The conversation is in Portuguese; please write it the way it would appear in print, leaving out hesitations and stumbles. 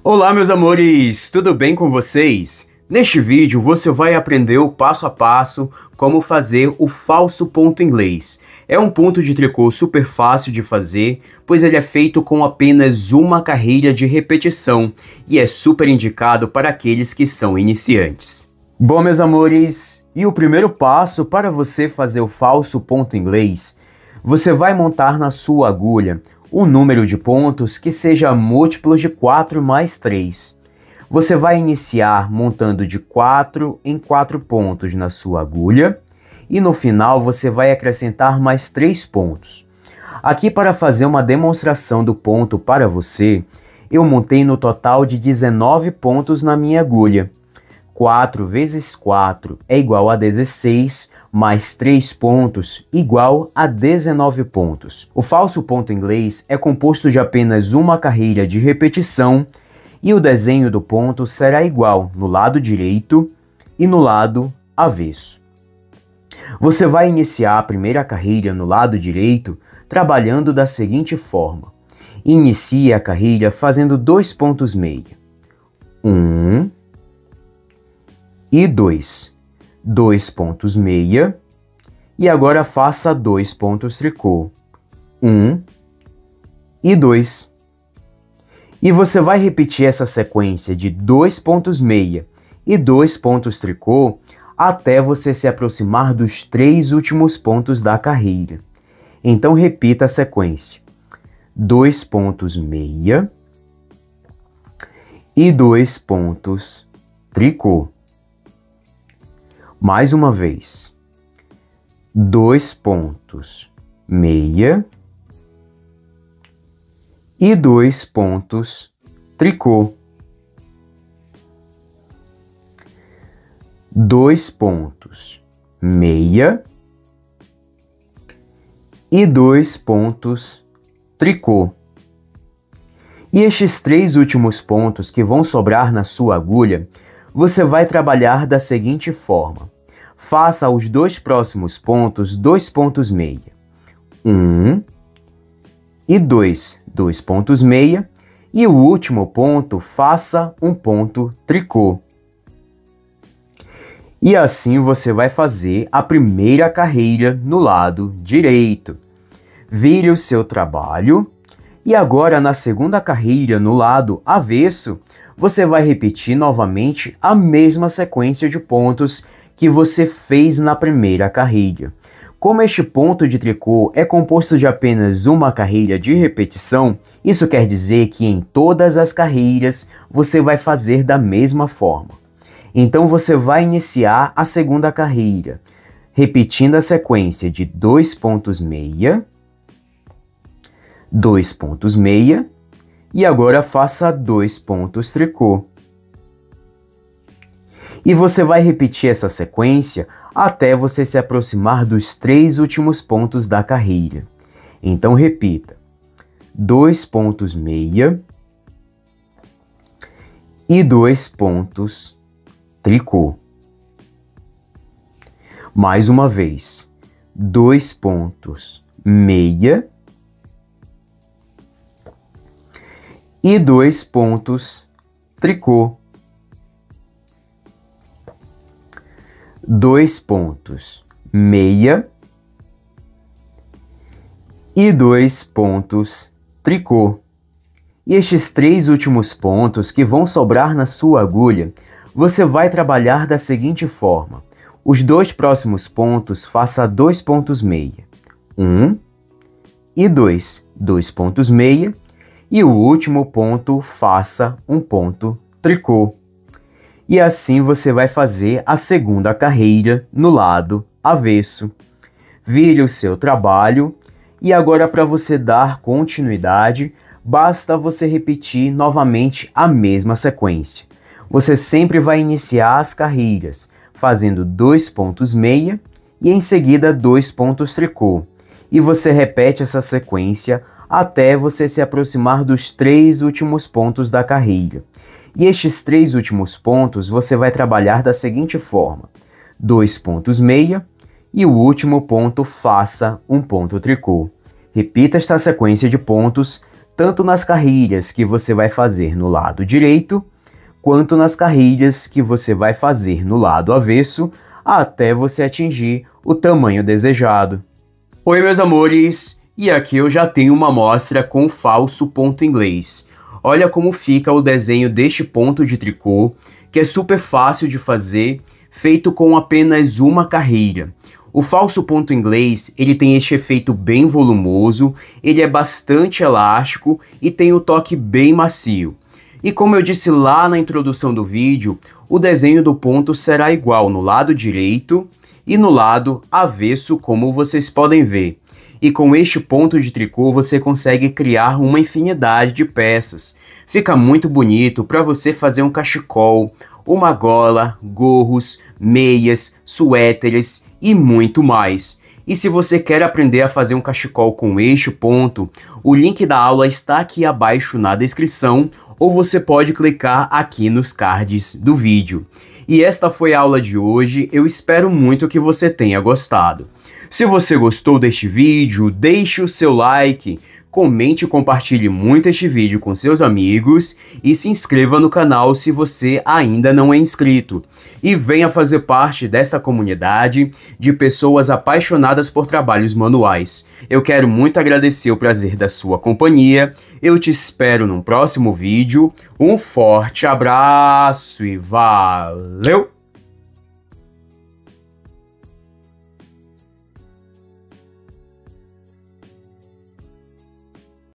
Olá, meus amores! Tudo bem com vocês? Neste vídeo você vai aprender o passo a passo como fazer o falso ponto inglês. É um ponto de tricô super fácil de fazer, pois ele é feito com apenas uma carreira de repetição e é super indicado para aqueles que são iniciantes. Bom, meus amores, e o primeiro passo para você fazer o falso ponto inglês, você vai montar na sua agulha um número de pontos que seja múltiplo de 4 mais 3. Você vai iniciar montando de 4 em 4 pontos na sua agulha e no final você vai acrescentar mais 3 pontos. Aqui, para fazer uma demonstração do ponto para você, eu montei no total de 19 pontos na minha agulha. 4 vezes 4 é igual a 16, mais 3 pontos igual a 19 pontos. O falso ponto inglês é composto de apenas uma carreira de repetição e o desenho do ponto será igual no lado direito e no lado avesso. Você vai iniciar a primeira carreira no lado direito trabalhando da seguinte forma. Inicie a carreira fazendo 2 pontos meia. 1 e 2. 2 pontos meia. E agora faça 2 pontos tricô. 1 e 2. E você vai repetir essa sequência de 2 pontos meia e 2 pontos tricô até você se aproximar dos 3 últimos pontos da carreira. Então repita a sequência. 2 pontos meia e 2 pontos tricô. Mais uma vez. 2 pontos meia e 2 pontos tricô. 2 pontos meia e 2 pontos tricô. E estes 3 últimos pontos que vão sobrar na sua agulha, você vai trabalhar da seguinte forma. Faça os 2 próximos pontos 2 pontos meia. 1 e 2. 2 pontos meia. E o último ponto, faça um ponto tricô. E assim você vai fazer a primeira carreira no lado direito. Vire o seu trabalho. E agora, na segunda carreira no lado avesso, você vai repetir novamente a mesma sequência de pontos que você fez na primeira carreira. Como este ponto de tricô é composto de apenas uma carreira de repetição, isso quer dizer que em todas as carreiras você vai fazer da mesma forma. Então você vai iniciar a segunda carreira, repetindo a sequência de 2 pontos meia, 2 pontos meia, e agora faça 2 pontos tricô. E você vai repetir essa sequência até você se aproximar dos 3 últimos pontos da carreira. Então repita. 2 pontos meia e 2 pontos tricô. Mais uma vez. 2 pontos meia e 2 pontos tricô. 2 pontos meia e 2 pontos tricô. E estes 3 últimos pontos que vão sobrar na sua agulha, você vai trabalhar da seguinte forma. Os 2 próximos pontos, faça 2 pontos meia. 1 e 2. 2 pontos meia. E o último ponto, faça um ponto tricô. E assim você vai fazer a segunda carreira no lado avesso. Vire o seu trabalho e agora, para você dar continuidade, basta você repetir novamente a mesma sequência. Você sempre vai iniciar as carreiras fazendo 2 pontos meia e em seguida 2 pontos tricô. E você repete essa sequência até você se aproximar dos 3 últimos pontos da carreira. E estes 3 últimos pontos você vai trabalhar da seguinte forma. 2 pontos meia e o último ponto, faça um ponto tricô. Repita esta sequência de pontos tanto nas carrilhas que você vai fazer no lado direito, quanto nas carrilhas que você vai fazer no lado avesso, até você atingir o tamanho desejado. Oi, meus amores! E aqui eu já tenho uma amostra com falso ponto inglês. Olha como fica o desenho deste ponto de tricô, que é super fácil de fazer, feito com apenas uma carreira. O falso ponto inglês, ele tem este efeito bem volumoso, ele é bastante elástico e tem o toque bem macio. E como eu disse lá na introdução do vídeo, o desenho do ponto será igual no lado direito e no lado avesso, como vocês podem ver. E com este ponto de tricô você consegue criar uma infinidade de peças. Fica muito bonito para você fazer um cachecol, uma gola, gorros, meias, suéteres e muito mais. E se você quer aprender a fazer um cachecol com este ponto, o link da aula está aqui abaixo na descrição, ou você pode clicar aqui nos cards do vídeo. E esta foi a aula de hoje, eu espero muito que você tenha gostado. Se você gostou deste vídeo, deixe o seu like, comente e compartilhe muito este vídeo com seus amigos e se inscreva no canal se você ainda não é inscrito. E venha fazer parte desta comunidade de pessoas apaixonadas por trabalhos manuais. Eu quero muito agradecer o prazer da sua companhia, eu te espero num próximo vídeo, um forte abraço e valeu!